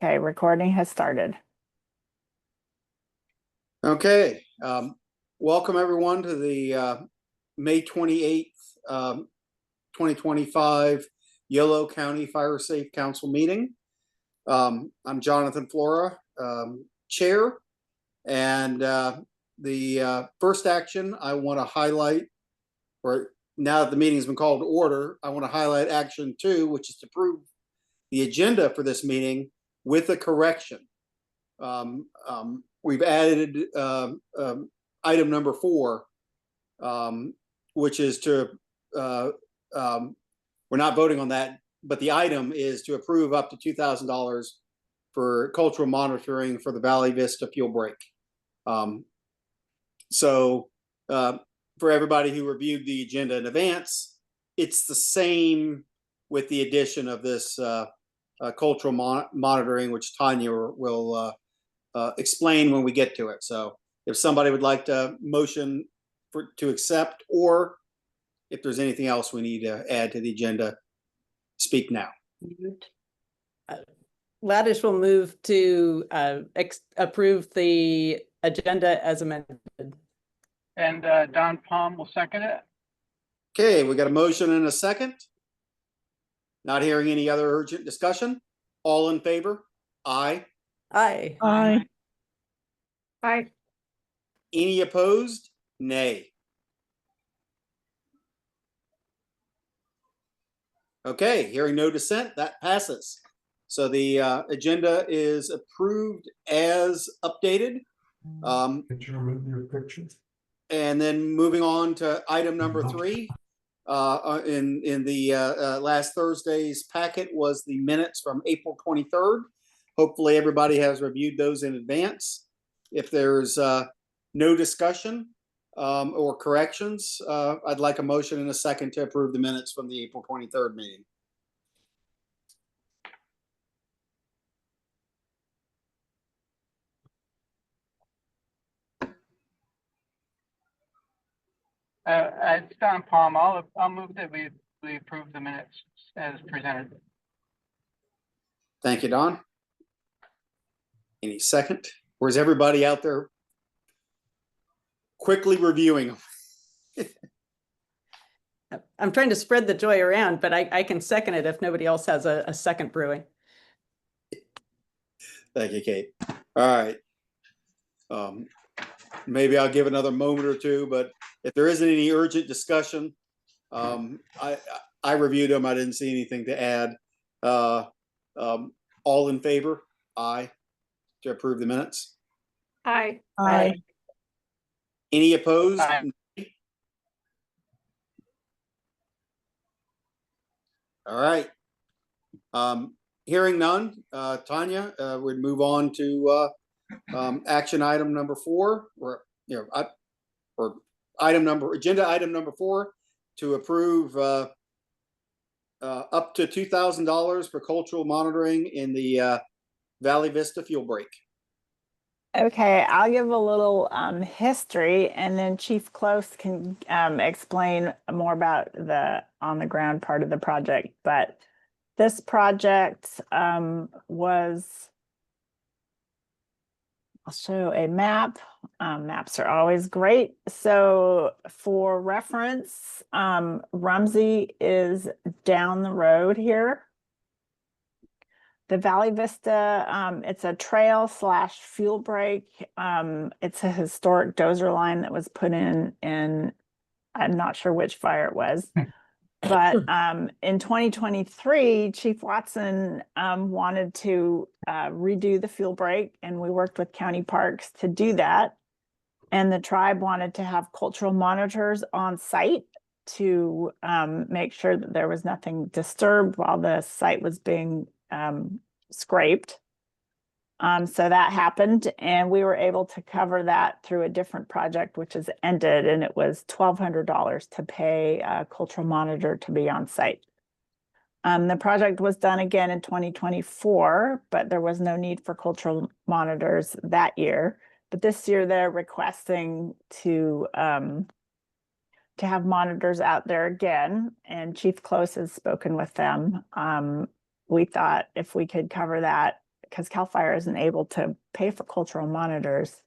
Okay, recording has started. Okay, welcome everyone to the May 28th, 2025 Yolo County Fire Safe Council meeting. I'm Jonathan Flora, Chair, and the first action I want to highlight, or now that the meeting has been called to order, I want to highlight action 2, which is to approve the agenda for this meeting with a correction. We've added item number 4, which is to, we're not voting on that, but the item is to approve up to $2,000 for cultural monitoring for the Valley Vista fuel break. So for everybody who reviewed the agenda in advance, it's the same with the addition of this cultural monitoring, which Tanya will explain when we get to it. So if somebody would like to motion to accept, or if there's anything else we need to add to the agenda, speak now. Laddish will move to approve the agenda as amended. And Don Palm will second it. Okay, we got a motion and a second. Not hearing any other urgent discussion. All in favor? Aye. Aye. Aye. Aye. Any opposed? Nay. Okay, hearing no dissent, that passes. So the agenda is approved as updated. Your picture. And then moving on to item number 3, in the last Thursday's packet was the minutes from April 23rd. Hopefully everybody has reviewed those in advance. If there's no discussion or corrections, I'd like a motion and a second to approve the minutes from the April 23rd meeting. It's Don Palm. I'll move that we approve the minutes as presented. Thank you, Don. Any second? Or is everybody out there quickly reviewing them? I'm trying to spread the joy around, but I can second it if nobody else has a second brewing. Thank you, Kate. All right. Maybe I'll give another moment or two, but if there isn't any urgent discussion, I reviewed them. I didn't see anything to add. All in favor? Aye. To approve the minutes? Aye. Aye. Any opposed? Aye. All right. Hearing none, Tanya, would move on to action item number 4, or agenda item number 4, to approve up to $2,000 for cultural monitoring in the Valley Vista fuel break. Okay, I'll give a little history, and then Chief Close can explain more about the on-the-ground part of the project. But this project was, I'll show a map. Maps are always great. So for reference, Rumsey is down the road here. The Valley Vista, it's a trail / fuel break. It's a historic dozer line that was put in, I'm not sure which fire it was. But in 2023, Chief Watson wanted to redo the fuel break, and we worked with county parks to do that. And the tribe wanted to have cultural monitors on site to make sure that there was nothing disturbed while the site was being scraped. So that happened, and we were able to cover that through a different project, which has ended, and it was $1,200 to pay a cultural monitor to be on site. The project was done again in 2024, but there was no need for cultural monitors that year. But this year they're requesting to have monitors out there again, and Chief Close has spoken with them. We thought if we could cover that because CAL FIRE isn't able to pay for cultural monitors,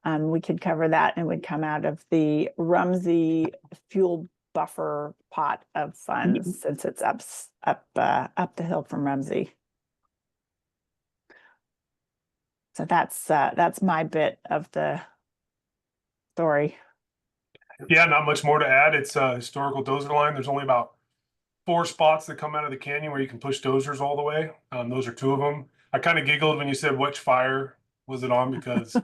we could cover that and it would come out of the Rumsey fuel buffer pot of funds since it's up the hill from Rumsey. So that's my bit of the story. Yeah, not much more to add. It's a historical dozer line. There's only about 4 spots that come out of the canyon where you can push dozers all the way. Those are 2 of them. I kind of giggled when you said which fire was it on because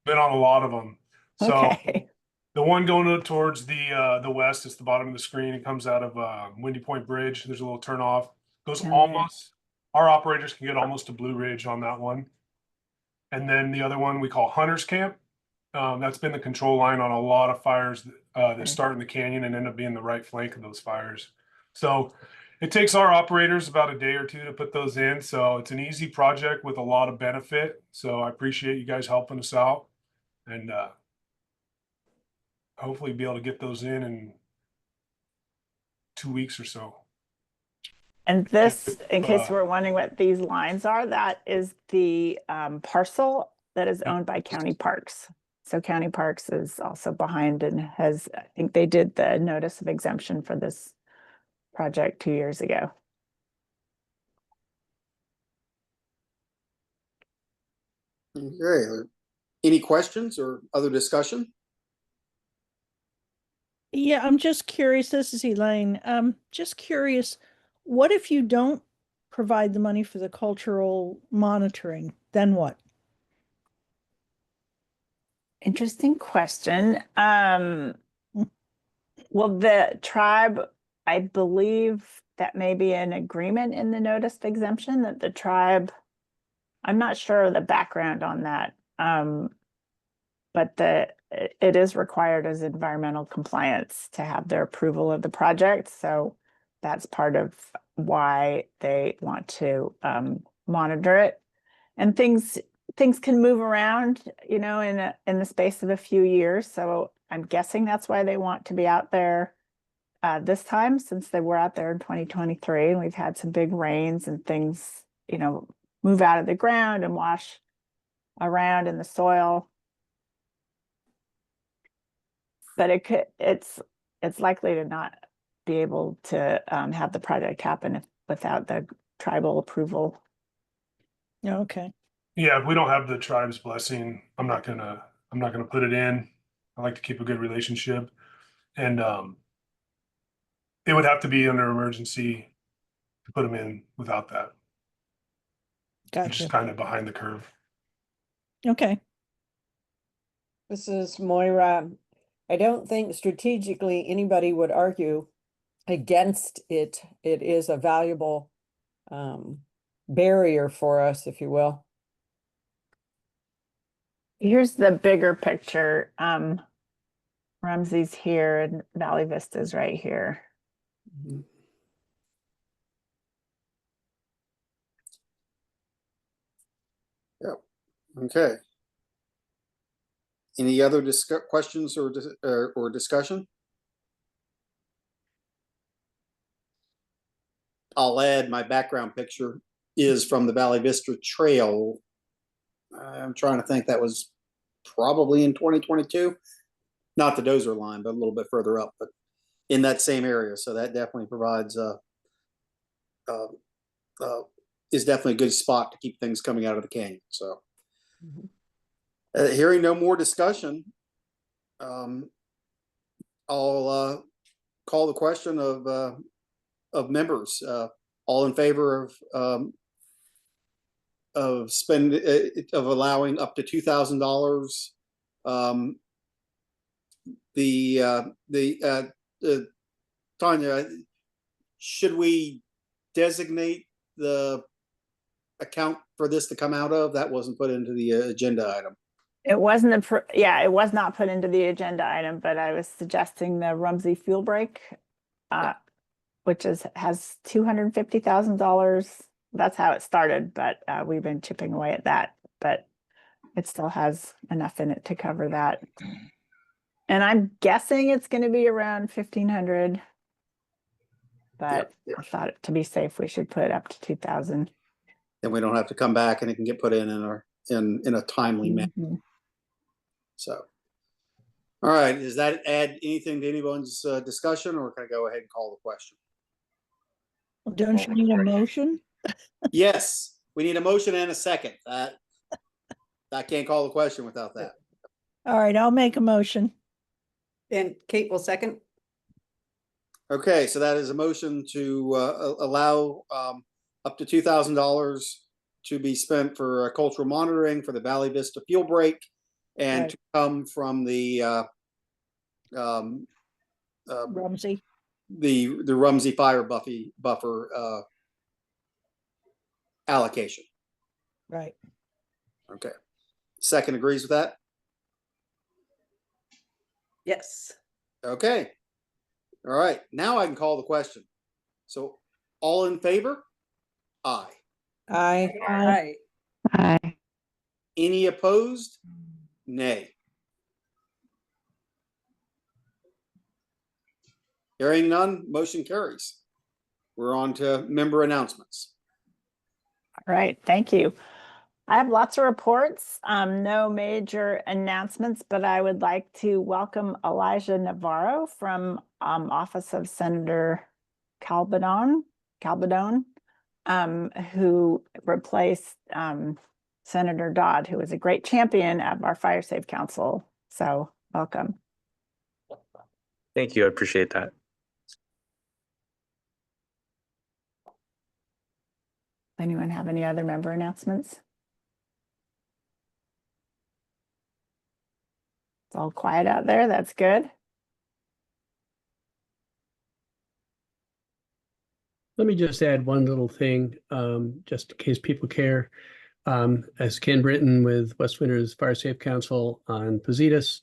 been on a lot of them. So Okay. the one going towards the west is the bottom of the screen. It comes out of Windy Point Bridge. There's a little turnoff. Goes Oh, yeah. almost. Our operators can get almost to Blue Ridge on that one. And then the other one we call Hunter's Camp. That's been the control line on a lot of fires that start in the canyon and end up being the right flank of those fires. So it takes our operators about a day or 2 to put those in. So it's an easy project with a lot of benefit. So I appreciate you guys helping us out, and hopefully be able to get those in 2 weeks or so. And this, in case we're wondering what these lines are, that is the parcel that is owned by County Parks. So County Parks is also behind and has, I think they did the notice of exemption for this project 2 years ago. Okay. Any questions or other discussion? Yeah, I'm just curious. This is Elaine. Just curious, what if you don't provide the money for the cultural monitoring? Then what? Interesting question. Well, the tribe, I believe that may be an agreement in the notice of exemption that the tribe, I'm not sure of the background on that. But it is required as environmental compliance to have their approval of the project. So that's part of why they want to monitor it. And things can move around, in the space of a few years. So I'm guessing that's why they want to be out there this time, since they were out there in 2023 and we've had some big rains and things, move out of the ground and wash around in the soil. But it's likely to not be able to have the project happen without the tribal approval. Okay. Yeah, if we don't have the tribe's blessing, I'm not gonna put it in. I like to keep a good relationship, and it would have to be under emergency to put them in without that. It's just Gotcha. kind of behind the curve. Okay. This is Moira. I don't think strategically anybody would argue against it. It is a valuable barrier for us, if you will. Here's the bigger picture. Rumsey's here and Valley Vista's right here. Yep. Okay. Any other questions or discussion? I'll add my background picture is from the Valley Vista Trail. I'm trying to think, that was probably in 2022. Not the dozer line, but a little bit further up, but in that same area. So that definitely provides is definitely a good spot to keep things coming out of the canyon. So hearing no more discussion, I'll call the question of members. All in favor of allowing up to $2,000. Tanya, should we designate the account for this to come out of? That wasn't put into the agenda item. It wasn't it was not put into the agenda item, but I was suggesting the Rumsey fuel break, which has $250,000. That's how it started, but we've been chipping away at that, but it still has enough in it to cover that. And I'm guessing it's going to be around 1,500, but Yep. I thought to be safe, we should put up to 2,000. then we don't have to come back and it can get put in a timely manner. Mhm. So, all right, does that add anything to anyone's discussion, or can I go ahead and call the question? Well, don't you need a motion? Yes, we need a motion and a second. I can't call the question without that. All right, I'll make a motion. And Kate will second. Okay, so that is a motion to allow up to $2,000 to be spent for cultural monitoring for the Valley Vista fuel break, and Right. to come from the Rumsey. the Rumsey Fire buffer allocation. Right. Okay, second agrees with that. Yes. Okay, all right. Now I can call the question. So, all in favor? Aye. Aye. Aye. Aye. Any opposed? Nay. Hearing none, motion carries. We're on to member announcements. All right, thank you. I have lots of reports, no major announcements, but I would like to welcome Elijah Navarro from Office of Senator Calbadon, who replaced Senator Dodd, who was a great champion of our Fire Safe Council. So welcome. Thank you. I appreciate that. Anyone have any other member announcements? It's all quiet out there. That's good. Let me just add one little thing, just in case people care. As Ken Britton with West Winters Fire Safe Council on Positas,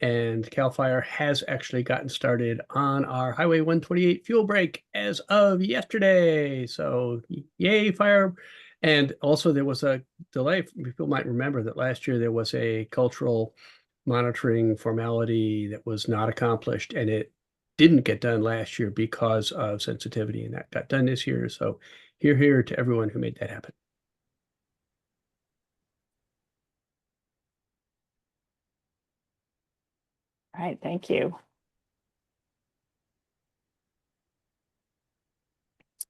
and CAL FIRE has actually gotten started on our Highway 128 fuel break as of yesterday. So yay, fire. And also there was a delay. People might remember that last year there was a cultural monitoring formality that was not accomplished, and it didn't get done last year because of sensitivity, and that got done this year. So here to everyone who made that happen. All right, thank you.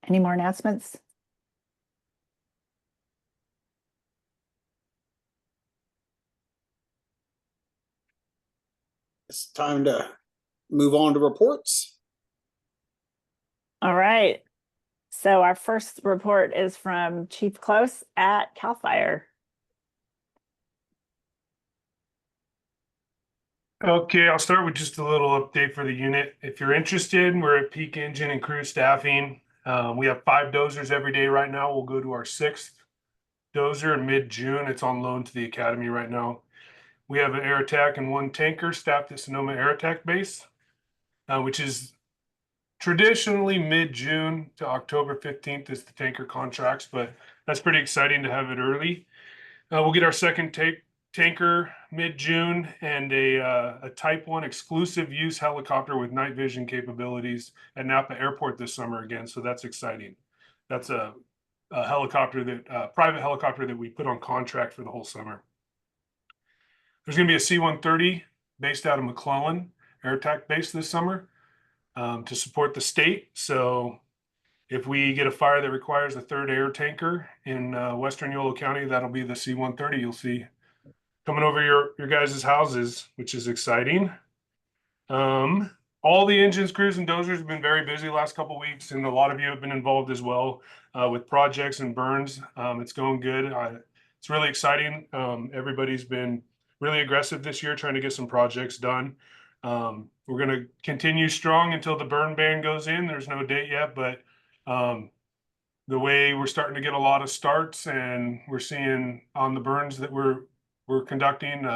Any more announcements? It's time to move on to reports. All right. So our first report is from Chief Close at CAL FIRE. Okay, I'll start with just a little update for the unit. If you're interested, we're at peak engine and crew staffing. We have 5 dozers every day right now. We'll go to our 6th dozer in mid-June. It's on loan to the academy right now. We have an air attack and 1 tanker staffed at Sonoma Air Attack Base, which is traditionally mid-June to October 15th is the tanker contracts, but that's pretty exciting to have it early. We'll get our second tanker mid-June, and a Type 1 exclusive use helicopter with night vision capabilities at Napa Airport this summer again. So that's exciting. That's a helicopter that private helicopter that we put on contract for the whole summer. There's going to be a C-130 based out of McClellan Air Attack Base this summer to support the state. So if we get a fire that requires a 3rd air tanker in Western Yolo County, that'll be the C-130 you'll see coming over your guys' houses, which is exciting. All the engines, crews, and dozers have been very busy the last couple of weeks, and a lot of you have been involved as well with projects and burns. It's going good. It's really exciting. Everybody's been really aggressive this year trying to get some projects done. We're going to continue strong until the burn ban goes in. There's no date yet, but the way we're starting to get a lot of starts, and we're seeing on the burns that we're conducting,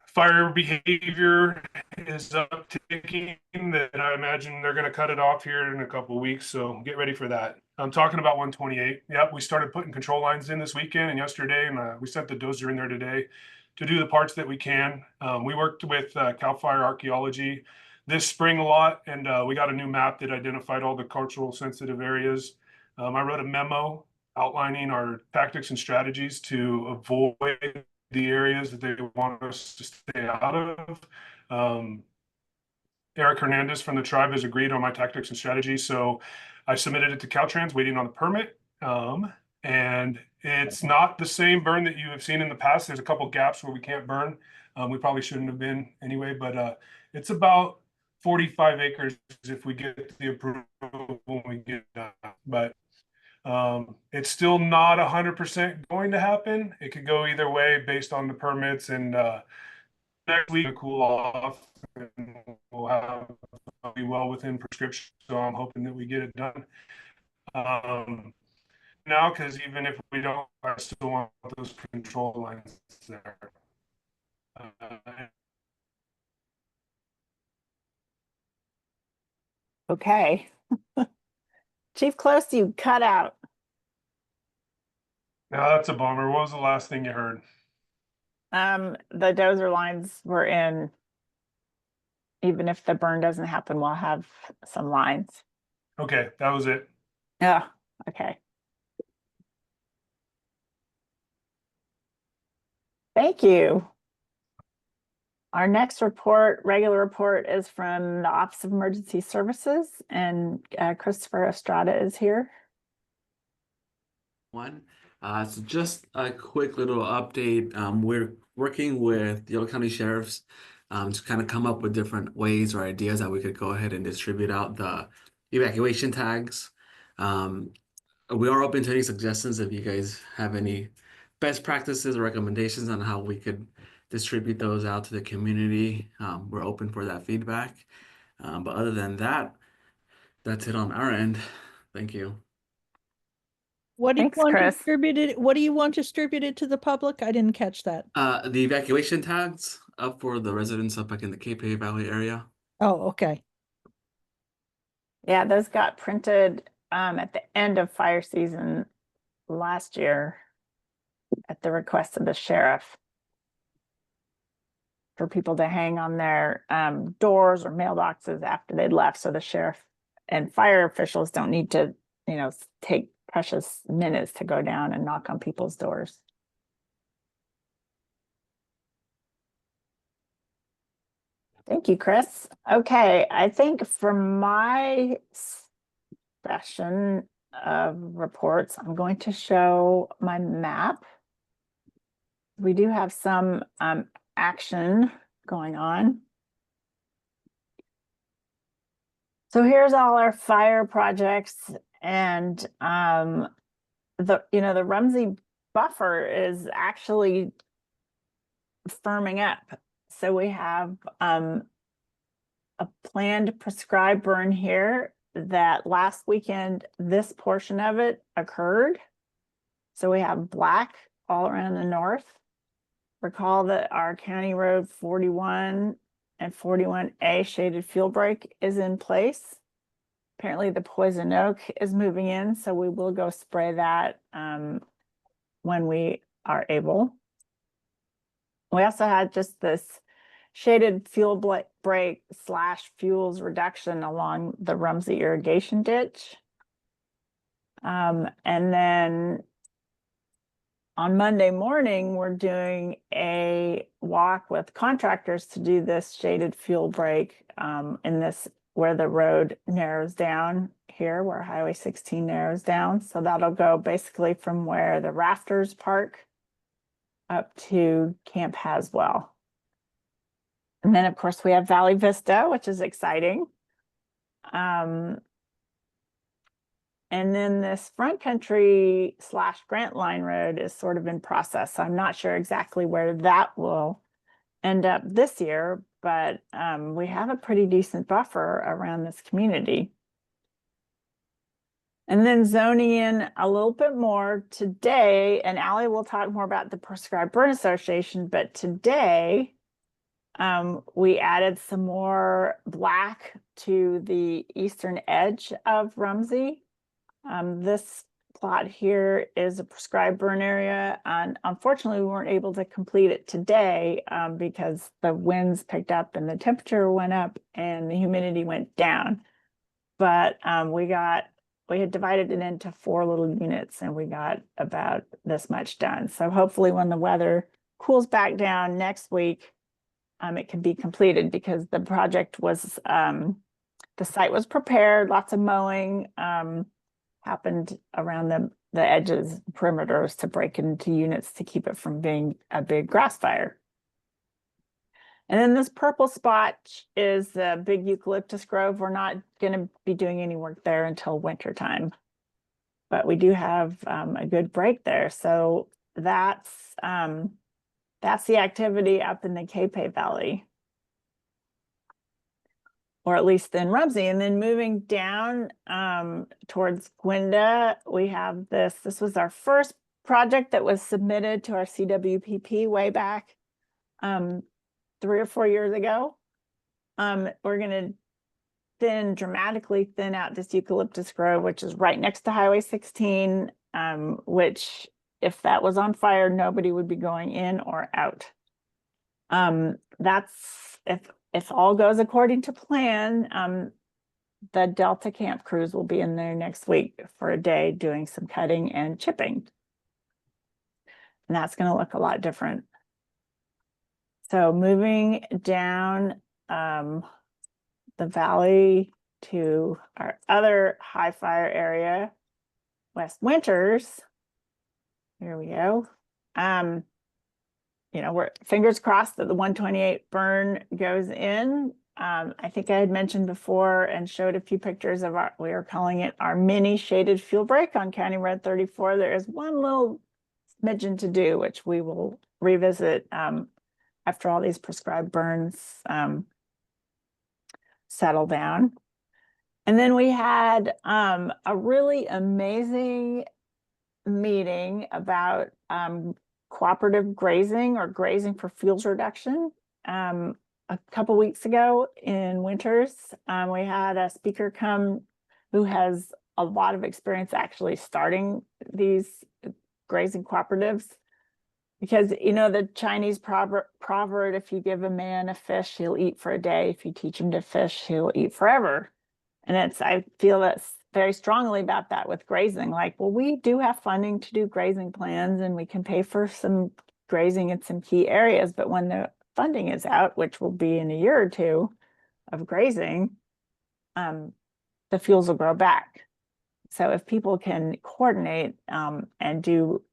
fire behavior is upticking, that I imagine they're going to cut it off here in a couple of weeks. So get ready for that. I'm talking about 128. Yep, we started putting control lines in this weekend and yesterday, and we sent the dozer in there today to do the parts that we can. We worked with CAL FIRE Archaeology this spring a lot, and we got a new map that identified all the cultural sensitive areas. I wrote a memo outlining our tactics and strategies to avoid the areas that they want us to stay out of. Eric Hernandez from the tribe has agreed on my tactics and strategies, so I submitted it to Caltrans, waiting on the permit. And it's not the same burn that you have seen in the past. There's a couple gaps where we can't burn. We probably shouldn't have been anyway, but it's about 45 acres if we get the approval when we get done. But it's still not 100% going to happen. It could go either way based on the permits, and next week it'll cool off and we'll have be well within prescription. So I'm hoping that we get it done now, because even if we don't, I still want those control lines there. Okay. Chief Close, you cut out. Now that's a bummer. What was the last thing you heard? The dozer lines were in. Even if the burn doesn't happen, we'll have some lines. Okay, that was it. Yeah, okay. Thank you. Our next report, regular report, is from the Office of Emergency Services, and Christopher Estrada is here. So just a quick little update. We're working with Yolo County Sheriffs to kind of come up with different ways or ideas that we could go ahead and distribute out the evacuation tags. We are open to any suggestions if you guys have any best practices or recommendations on how we could distribute those out to the community. We're open for that feedback. But other than that, that's it on our end. Thank you. What do you Thanks, want Chris. distributed? What do you want distributed to the public? I didn't catch that. The evacuation tags up for the residents up like in the Cape Hay Valley area. Oh, okay. Yeah, those got printed at the end of fire season last year at the request of the sheriff for people to hang on their doors or mailboxes after they'd left, so the sheriff and fire officials don't need to, take precious minutes to go down and knock on people's doors. Thank you, Chris. Okay, I think for my session of reports, I'm going to show my map. We do have some action going on. So here's all our fire projects, and the Rumsey buffer is actually firming up. So we have a planned prescribed burn here that last weekend, this portion of it occurred. So we have black all around the north. Recall that our County Road 41 and 41A shaded fuel break is in place. Apparently the poison oak is moving in, so we will go spray that when we are able. We also had just this shaded fuel break / fuels reduction along the Rumsey irrigation ditch. And then on Monday morning, we're doing a walk with contractors to do this shaded fuel break in this, where the road narrows down here, where Highway 16 narrows down. So that'll go basically from where the Rafters Park up to Camp Haswell. And then, of course, we have Valley Vista, which is exciting. And then this Front Country / Grant Line Road is sort of in process. So I'm not sure exactly where that will end up this year, but we have a pretty decent buffer around this community. And then zoning in a little bit more today, and Allie will talk more about the Prescribed Burn Association, but today, we added some more black to the eastern edge of Rumsey. This plot here is a prescribed burn area, and unfortunately we weren't able to complete it today because the winds picked up and the temperature went up and the humidity went down. But we got we had divided it into 4 little units and we got about this much done. So hopefully when the weather cools back down next week, it can be completed because the project was, the site was prepared, lots of mowing, happened around the edges, perimeters to break into units to keep it from being a big grass fire. And then this purple spot is the big eucalyptus grove. We're not going to be doing any work there until winter time, but we do have a good break there. So that's the activity up in the Capay Valley, or at least in Rumsey. And then moving down towards Gwenda, we have this. This was our first project that was submitted to our CWPP way back 3 or 4 years ago. We're going to dramatically thin out this eucalyptus grove, which is right next to Highway 16, which if that was on fire, nobody would be going in or out. That's if all goes according to plan, the Delta camp crews will be in there next week for a day doing some cutting and chipping. And that's going to look a lot different. So moving down the valley to our other high fire area, West Winters. Here we go. You know, we're fingers crossed that the 128 burn goes in. I think I had mentioned before and showed a few pictures of we are calling it our mini shaded fuel break on County Road 34. There is one little smidgen to do, which we will revisit after all these prescribed burns settle down. And then we had a really amazing meeting about cooperative grazing or grazing for fuels reduction. A couple weeks ago in Winters, we had a speaker come who has a lot of experience actually starting these grazing cooperatives. Because, you know, the Chinese proverb, if you give a man a fish, he'll eat for a day. If you teach him to fish, he'll eat forever. And I feel that's very strongly about that with grazing. Like, well, we do have funding to do grazing plans and we can pay for some grazing in some key areas. But when the funding is out, which will be in a year or two of grazing, the fuels will grow back. So if people can coordinate and do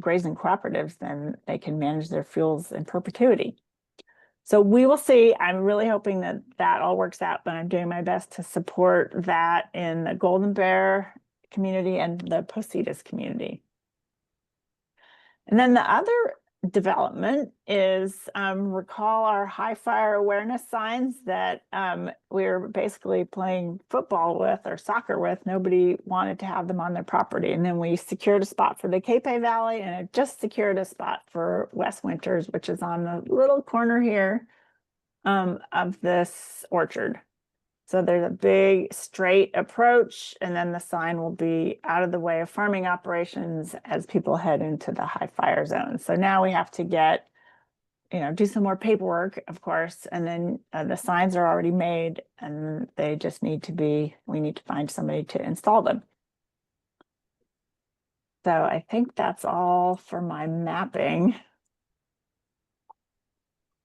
grazing cooperatives, then they can manage their fuels in perpetuity. So we will see. I'm really hoping that that all works out, but I'm doing my best to support that in the Golden Bear community and the Positas community. And then the other development is recall our high fire awareness signs that we were basically playing football with or soccer with. Nobody wanted to have them on their property. And then we secured a spot for the Capay Valley, and it just secured a spot for West Winters, which is on the little corner here of this orchard. So there's a big straight approach, and then the sign will be out of the way of farming operations as people head into the high fire zone. So now we have to get, you know, do some more paperwork, of course, and then the signs are already made and they just need to be, we need to find somebody to install them. So I think that's all for my mapping.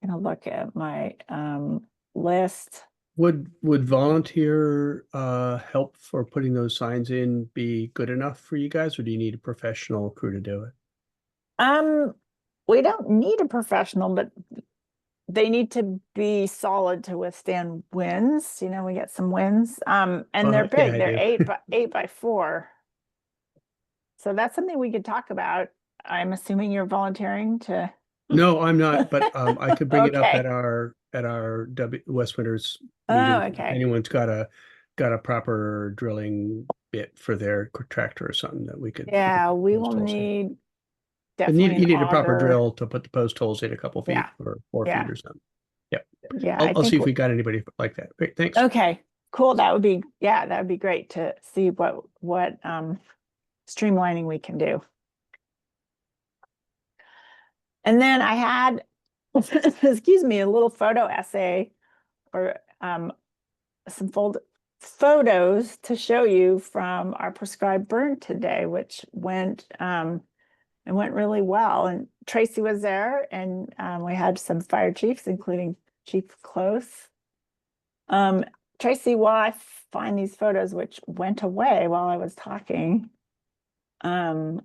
I'm gonna look at my list. Would volunteer help for putting those signs in be good enough for you guys, or do you need a professional crew to do it? We don't need a professional, but they need to be solid to withstand winds. You know, we get some winds. And they're big. Yeah, They're 8 by 4. So that's something we could talk about. I'm assuming you're volunteering to. No, I'm not, but I could bring it up Okay. at our West Winters Oh, meeting. If okay. anyone's got a proper drilling bit for their tractor or something that we could. Yeah, we post will holes in. need You definitely need an a proper auger. drill to put the post holes in a couple feet Yeah. or 4 Yeah. feet or something. Yep. Yeah, I'll see if we got anybody like that. Great, thanks. Okay, cool. That would be, yeah, that would be great to see what streamlining we can do. And then I had, excuse me, a little photo essay or some photos to show you from our prescribed burn today, which went it went really well. And Tracy was there, and we had some fire chiefs, including Chief Close. Tracy, while I find these photos, which went away while I was talking, yeah,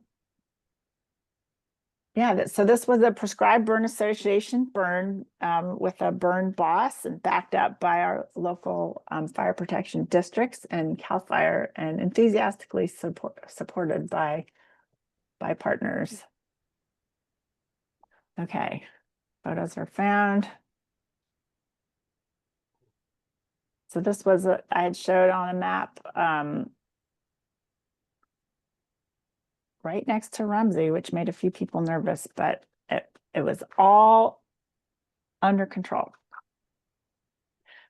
so this was a prescribed burn association burn with a burn boss and backed up by our local fire protection districts and CAL FIRE, and enthusiastically supported by partners. Okay, photos are found. So this was I had showed on a map right next to Rumsey, which made a few people nervous, but it was all under control.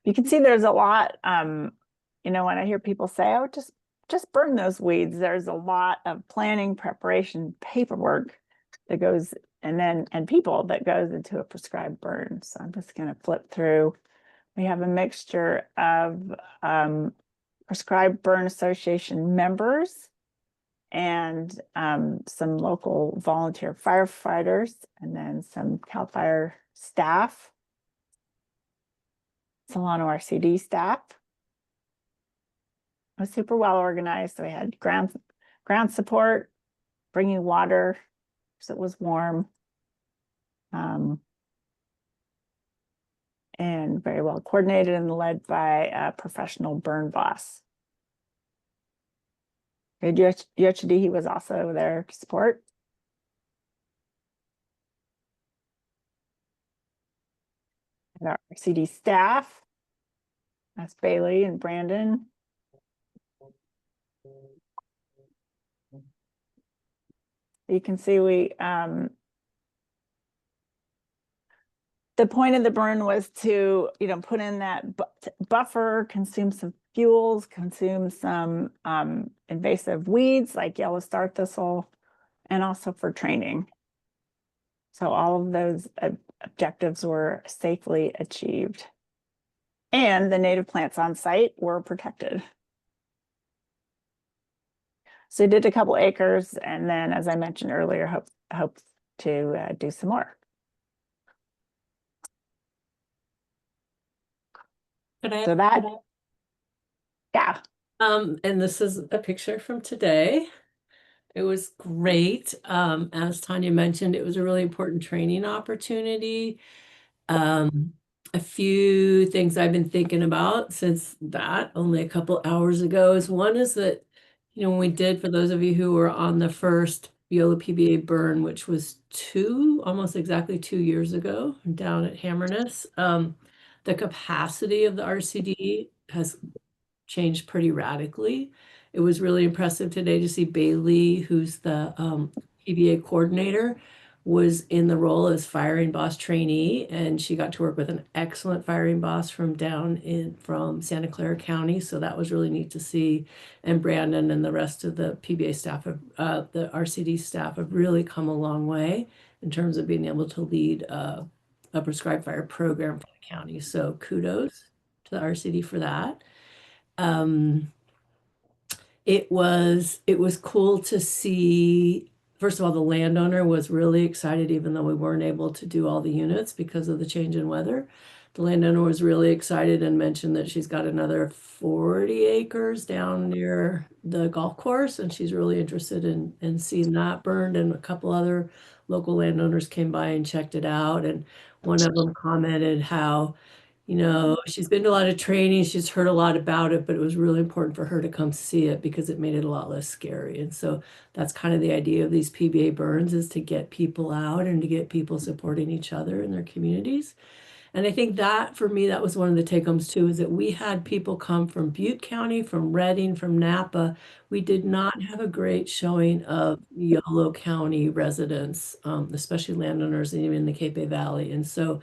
You can see there's a lot, you know, when I hear people say, oh, just burn those weeds, there's a lot of planning, preparation, paperwork that goes, and people that goes into a prescribed burn. So I'm just going to flip through. We have a mixture of prescribed burn association members and some local volunteer firefighters, and then some CAL FIRE staff, Solano RCD staff. It was super well organized. So we had ground support, bringing water so it was warm, and very well coordinated and led by a professional burn boss. Yochidi, he was also there to support. And our CD staff, that's Bailey and Brandon. You can see we, the point of the burn was to, you know, put in that buffer, consume some fuels, consume some invasive weeds like yellow star thistle, and also for training. So all of those objectives were safely achieved. And the native plants on site were protected. So we did a couple acres, and then, as I mentioned earlier, hope to do some more. So that, yeah. And this is a picture from today. It was great. As Tanya mentioned, it was a really important training opportunity. A few things I've been thinking about since that only a couple hours ago is one is that, you know, when we did, for those of you who were on the first Yolo PBA burn, which was almost exactly 2 years ago down at Hammerness, the capacity of the RCD has changed pretty radically. It was really impressive today to see Bailey, who's the PBA coordinator, was in the role as firing boss trainee, and she got to work with an excellent firing boss from Santa Clara County. So that was really neat to see. And Brandon and the rest of the PBA staff, the RCD staff, have really come a long way in terms of being able to lead a prescribed fire program for the county. So kudos to the RCD for that. It was cool to see. First of all, the landowner was really excited, even though we weren't able to do all the units because of the change in weather. The landowner was really excited and mentioned that she's got another 40 acres down near the golf course, and she's really interested in seeing that burned. And a couple other local landowners came by and checked it out. And one of them commented how, you know, she's been to a lot of training, she's heard a lot about it, but it was really important for her to come see it because it made it a lot less scary. And so that's kind of the idea of these PBA burns, is to get people out and to get people supporting each other in their communities. And I think that, for me, that was one of the take-homes too, is that we had people come from Butte County, from Redding, from Napa. We did not have a great showing of Yolo County residents, especially landowners, and even in the Cape Bay Valley. And so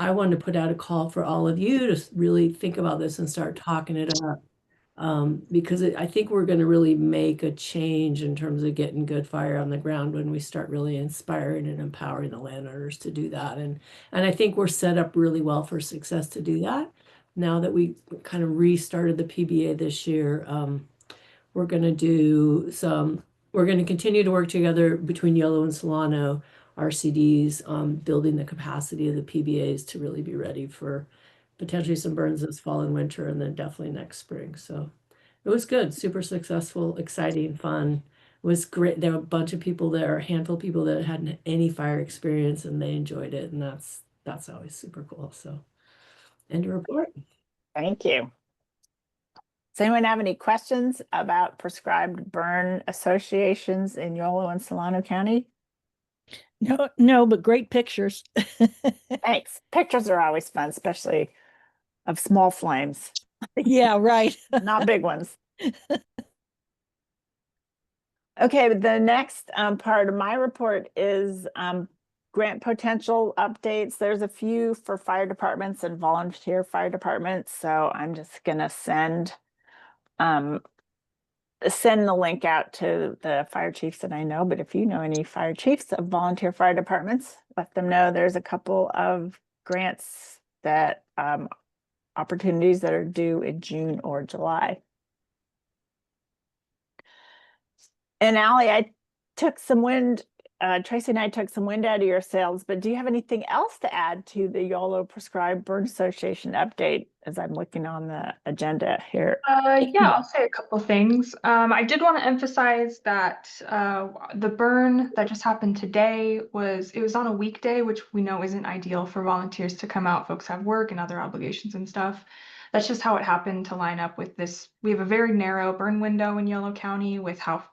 I wanted to put out a call for all of you to really think about this and start talking it up, because I think we're going to really make a change in terms of getting good fire on the ground when we start really inspiring and empowering the landowners to do that. And I think we're set up really well for success to do that. now that we kind of restarted the PBA this year, we're going to we're going to continue to work together between Yolo and Solano RCDs on building the capacity of the PBAs to really be ready for potentially some burns this fall and winter, and then definitely next spring. So it was good, super successful, exciting, fun. It was great. There were a bunch of people there, a handful of people that hadn't any fire experience, and they enjoyed it, and that's always super cool. So, end of report. Thank you. Does anyone have any questions about prescribed burn associations in Yolo and Solano County? No, but great pictures. Thanks. Pictures are always fun, especially of small flames, Yeah, right. not big ones. Okay, but the next part of my report is grant potential updates. There's a few for fire departments and volunteer fire departments, so I'm just gonna send the link out to the fire chiefs that I know. But if you know any fire chiefs of volunteer fire departments, let them know there's a couple of grants that opportunities that are due in June or July. And Allie, I took some wind, Tracy and I took some wind out of your sails, but do you have anything else to add to the YOLO Prescribed Burn Association update as I'm looking on the agenda here? Yeah, I'll say a couple things. I did want to emphasize that the burn that just happened today it was on a weekday, which we know isn't ideal for volunteers to come out. Folks have work and other obligations and stuff. That's just how it happened to line up with this. We have a very narrow burn window in Yolo County with how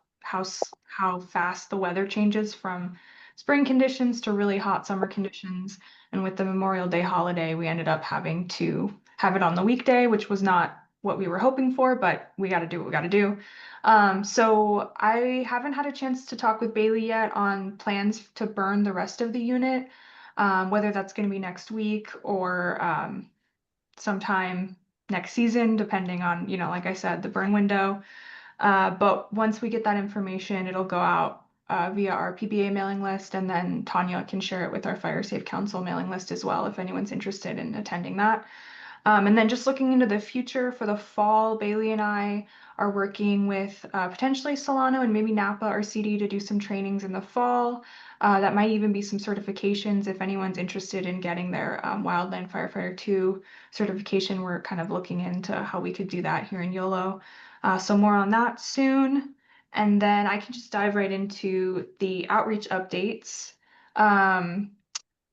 fast the weather changes from spring conditions to really hot summer conditions. And with the Memorial Day holiday, we ended up having to have it on the weekday, which was not what we were hoping for, but we got to do what we got to do. So I haven't had a chance to talk with Bailey yet on plans to burn the rest of the unit, whether that's going to be next week or sometime next season, depending on, like I said, the burn window. But once we get that information, it'll go out via our PBA mailing list, and then Tanya can share it with our Fire Safe Council mailing list as well if anyone's interested in attending that. And then just looking into the future for the fall, Bailey and I are working with potentially Solano and maybe Napa or CD to do some trainings in the fall. That might even be some certifications if anyone's interested in getting their Wildland Firefighter 2 certification. We're kind of looking into how we could do that here in YOLO. So more on that soon. And then I can just dive right into the outreach updates.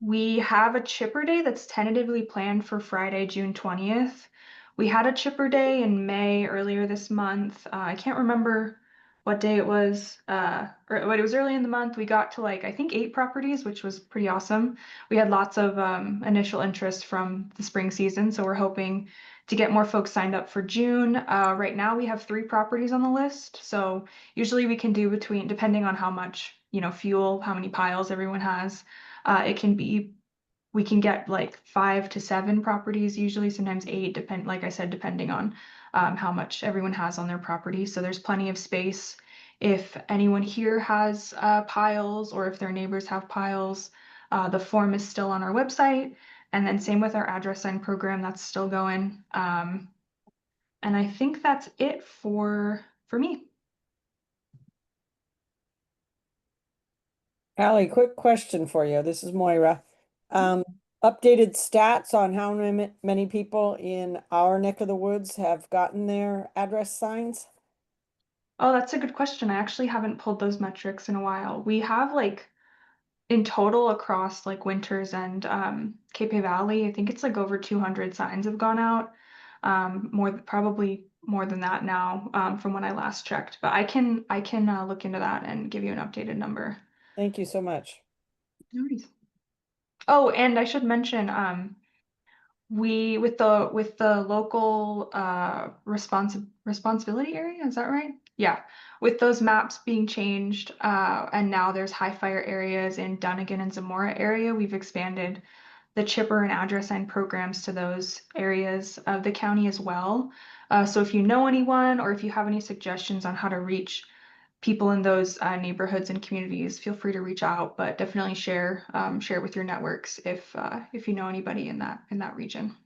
We have a chipper day that's tentatively planned for Friday, June 20th. We had a chipper day in May earlier this month. I can't remember what day it was, but it was early in the month. We got to I think 8 properties, which was pretty awesome. We had lots of initial interest from the spring season, so we're hoping to get more folks signed up for June. Right now we have 3 properties on the list, so usually we can do between, depending on how much, fuel, how many piles everyone has. We can get 5 to 7 properties, usually sometimes 8, like I said, depending on how much everyone has on their property. So there's plenty of space. If anyone here has piles, or if their neighbors have piles, the form is still on our website. And then same with our address sign program, that's still going. And I think that's it for me. Allie, quick question for you. This is Moira. Updated stats on how many people in our neck of the woods have gotten their address signs? Oh, that's a good question. I actually haven't pulled those metrics in a while. We have in total across Winters and Cape Valley, I think it's over 200 signs have gone out. Probably more than that now from when I last checked. But I can look into that and give you an updated number. Thank you so much. No worries. Oh, and I should mention we with the local responsibility area, is that right? Yeah, with those maps being changed and now there's high fire areas in Dunnigan and Zamora area, we've expanded the chipper and address sign programs to those areas of the county as well. So if you know anyone or if you have any suggestions on how to reach people in those neighborhoods and communities, feel free to reach out, but definitely share it with your networks if you know anybody in that region.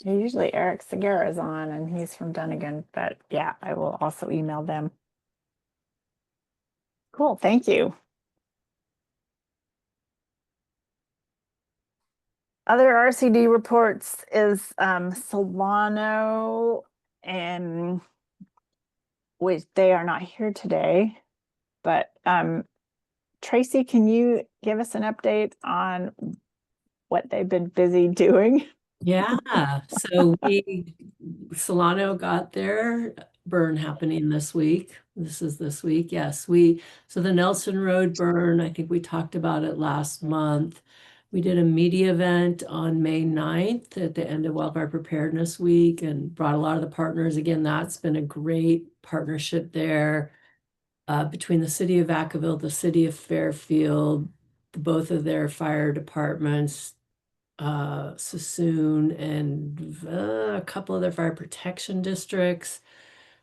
Usually Eric Segura is on and he's from Dunnigan, but yeah, I will also email them. Cool, thank you. Other RCD reports is Solano, and which they are not here today, but Tracy, can you give us an update on what they've been busy doing? Yeah, so Solano got their burn happening this week. This is this week. Yes, so the Nelson Road burn, I think we talked about it last month. We did a media event on May 9th at the end of Wildfire Preparedness Week and brought a lot of the partners. Again, that's been a great partnership there between the city of Vacaville, the city of Fairfield, both of their fire departments, Sassoon, and a couple other fire protection districts,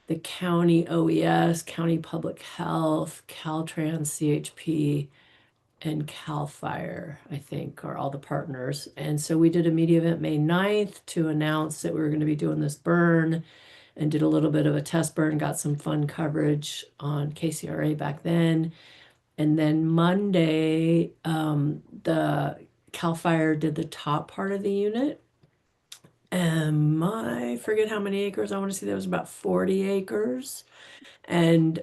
the county OES, county public health, Caltrans, CHP, and Cal Fire, I think, are all the partners. And so we did a media event May 9th to announce that we were going to be doing this burn, and did a little bit of a test burn, got some fun coverage on KCRA back then. And then Monday, the Cal Fire did the top part of the unit. I forget how many acres. I want to say there was about 40 acres. And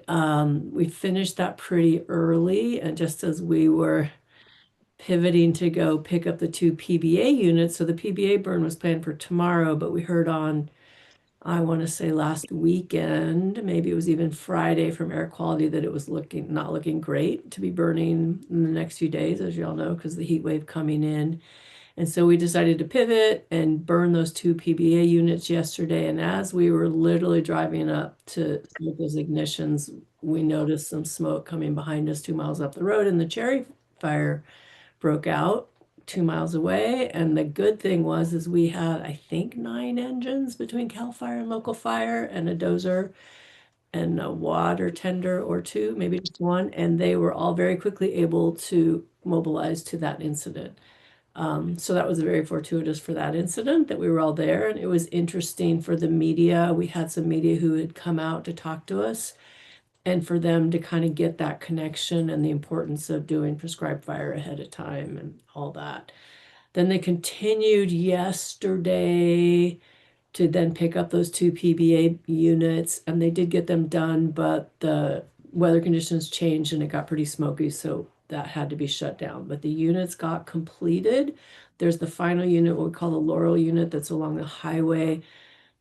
we finished that pretty early. And just as we were pivoting to go pick up the 2 PBA units, so the PBA burn was planned for tomorrow, but we heard on, I want to say last weekend, maybe it was even Friday, from air quality that it was not looking great to be burning in the next few days, as you all know, because the heat wave coming in. And so we decided to pivot and burn those 2 PBA units yesterday. And as we were literally driving up to smoke those ignitions, we noticed some smoke coming behind us 2 miles up the road, and the cherry fire broke out 2 miles away. And the good thing is we had, I think, 9 engines between Cal Fire and local fire, and a dozer and a water tender or 2, maybe just 1. And they were all very quickly able to mobilize to that incident. So that was very fortuitous for that incident that we were all there. And it was interesting for the media. We had some media who had come out to talk to us, and for them to kind of get that connection and the importance of doing prescribed fire ahead of time and all that. Then they continued yesterday to then pick up those 2 PBA units, and they did get them done, but the weather conditions changed and it got pretty smoky, so that had to be shut down. But the units got completed. There's the final unit, what we call the Laurel unit, that's along the highway,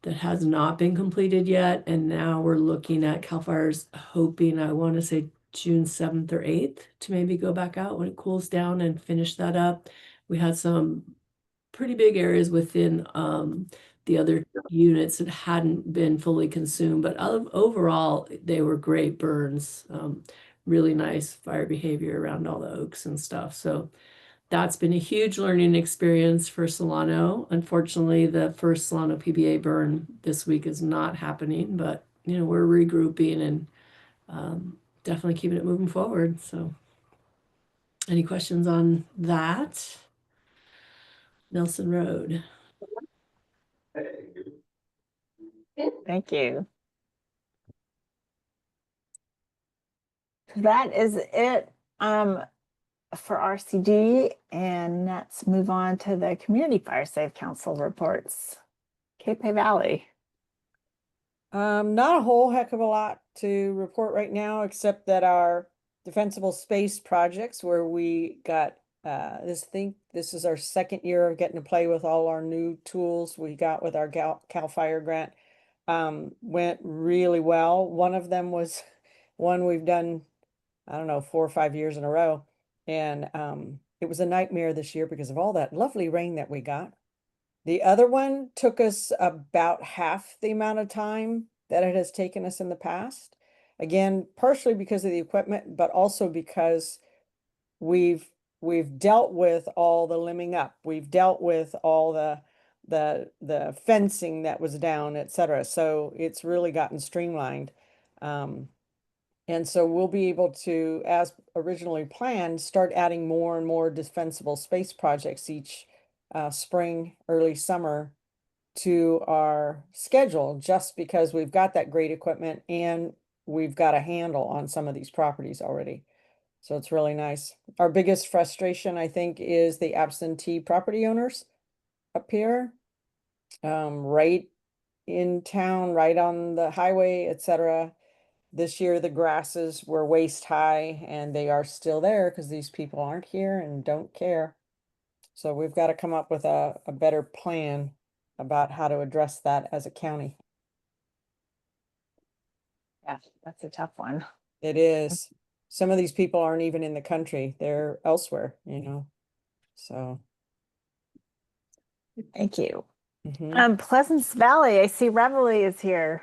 that has not been completed yet. And now we're looking at Cal Fire's hoping, I want to say June 7th or 8th, to maybe go back out when it cools down and finish that up. We had some pretty big areas within the other units that hadn't been fully consumed, but overall they were great burns. Really nice fire behavior around all the oaks and stuff. So that's been a huge learning experience for Solano. Unfortunately, the first Solano PBA burn this week is not happening, but we're regrouping and definitely keeping it moving forward. So any questions on that? Nelson Road. Thank you. That is it for RCD, and let's move on to the Community Fire Safe Council reports. Cape Valley. Not a whole heck of a lot to report right now, except that our defensible space projects, where we got this is our 2nd year of getting to play with all our new tools we got with our Cal Fire grant, went really well. One of them was one we've done, I don't know, 4 or 5 years in a row. And it was a nightmare this year because of all that lovely rain that we got. The other one took us about half the amount of time that it has taken us in the past. Again, partially because of the equipment, but also because we've dealt with all the limbing up. We've dealt with all the fencing that was down, etc. So it's really gotten streamlined. And so we'll be able to, as originally planned, start adding more and more defensible space projects each spring, early summer, to our schedule just because we've got that great equipment and we've got a handle on some of these properties already. So it's really nice. Our biggest frustration, I think, is the absentee property owners up here. Right in town, right on the highway, etc. This year, the grasses were waist high and they are still there because these people aren't here and don't care. So we've got to come up with a better plan about how to address that as a county. Yeah, that's a tough one. It is. Some of these people aren't even in the country. They're elsewhere, you know, so. Thank you. Mhm. Pleasance Valley, I see Reveille is here.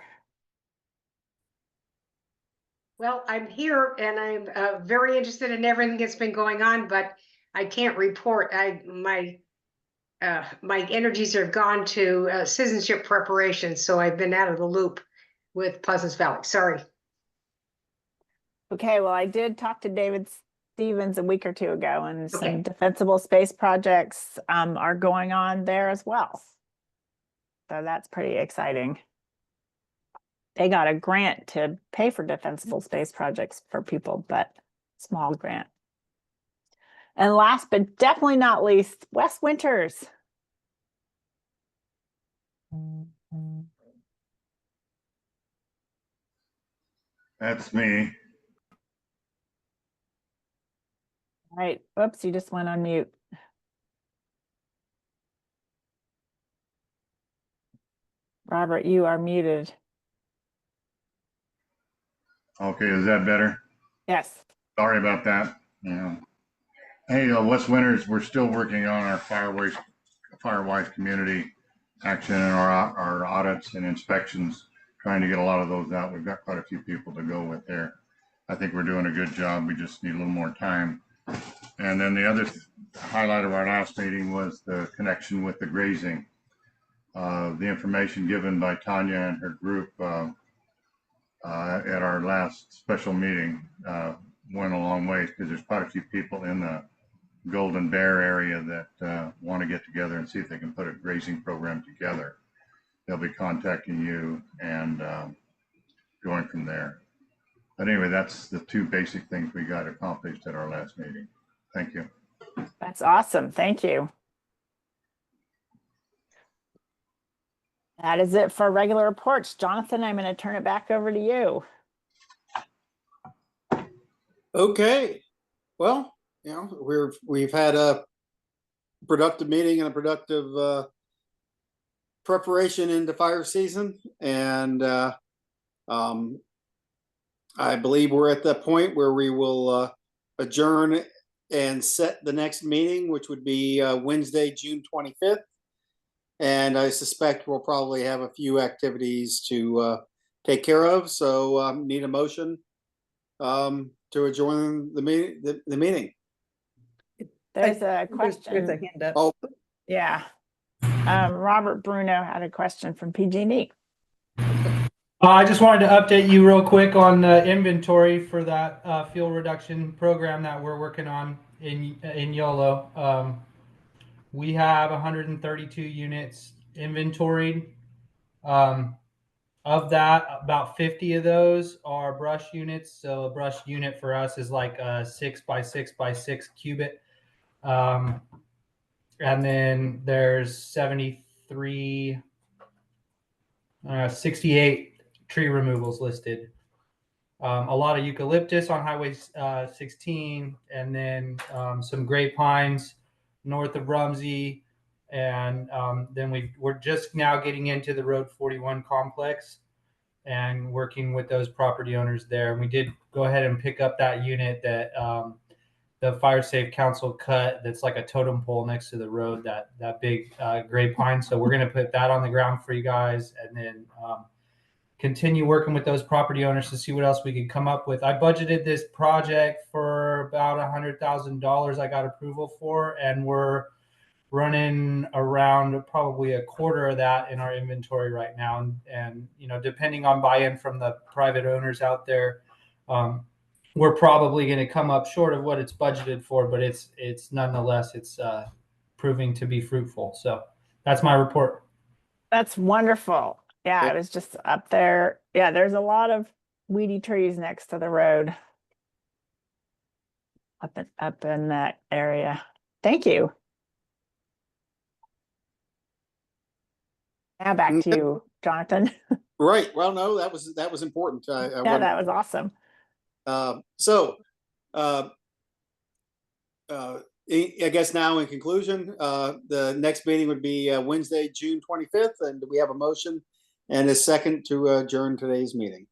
Well, I'm here and I'm very interested in everything that's been going on, but I can't report. My energies are gone to citizenship preparation, so I've been out of the loop with Pleasance Valley. Sorry. Okay, well, I did talk to David Stevens a week or two ago, and some Okay. defensible space projects are going on there as well. So that's pretty exciting. They got a grant to pay for defensible space projects for people, but small grant. And last but definitely not least, Wes Winters. That's me. All right. Oops, you just went on mute. Robert, you are muted. Okay, is that better? Yes. Sorry about that. Yeah. Hey, Wes Winters, we're still working on our Firewise community action and our audits and inspections, trying to get a lot of those out. We've got quite a few people to go with there. I think we're doing a good job. We just need a little more time. And then the other highlight of our last meeting was the connection with the grazing. The information given by Tanya and her group at our last special meeting went a long way, because there's quite a few people in the Golden Bear area that want to get together and see if they can put a grazing program together. They'll be contacting you and going from there. But anyway, that's the two basic things we got accomplished at our last meeting. Thank you. That's awesome. Thank you. That is it for regular reports. Jonathan, I'm going to turn it back over to you. Okay. Well, you know, we've had a productive meeting and a productive preparation into fire season, and I believe we're at the point where we will adjourn and set the next meeting, which would be Wednesday, June 25th. And I suspect we'll probably have a few activities to take care of. So need a motion to adjourn the meeting. There's a question. There's a hand up. Oh, Yeah. Robert Bruno had a question from PG&E. I just wanted to update you real quick on the inventory for that fuel reduction program that we're working on in Yolo. We have 132 units inventoried. Of that, about 50 of those are brush units. So a brush unit for us is like a 6x6x6 cubit. And then there's 68 tree removals listed. A lot of eucalyptus on Highway 16, and then some gray pines north of Rumsey. And then we're just now getting into the Road 41 complex and working with those property owners there. And we did go ahead and pick up that unit that the Fire Safe Council cut, that's like a totem pole next to the road, that big gray pine. So we're going to put that on the ground for you guys, and then continue working with those property owners to see what else we could come up with. I budgeted this project for about $100,000 I got approval for, and we're running around probably a quarter of that in our inventory right now. And you know, depending on buy-in from the private owners out there, we're probably going to come up short of what it's budgeted for, but it's nonetheless, it's proving to be fruitful. So that's my report. That's wonderful. Yeah, Okay. I was just up there. Yeah, there's a lot of weedy trees next to the road. Up in that area. Thank you. Now back to you, Jonathan. Right. Well, no, that was important. I Yeah, wanted, that was awesome. so, I guess now in conclusion, the next meeting would be Wednesday, June 25th, and we have a motion and a second to adjourn today's meeting.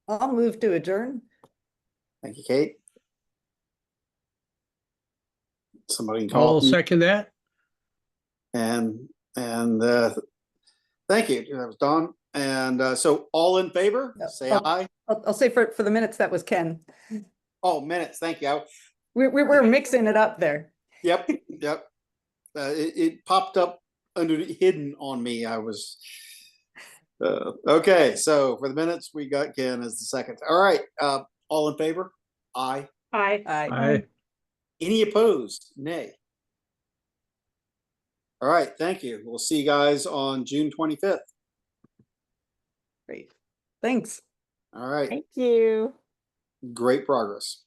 I'll move to adjourn. Thank you, Kate. Somebody can call. I'll second that. And thank you. That was Don. And so all in favor, say aye. I'll say for the minutes, that was Ken. Oh, minutes. Thank you. We're mixing it up there. Yep. Yep. It popped up hidden on me. I was okay. So for the minutes, we got Ken as the second. All right. All in favor? Aye. Aye. Aye. Any opposed? Nay. All right. Thank you. We'll see you guys on June 25th. Great. Thanks. All right. Thank you. Great progress.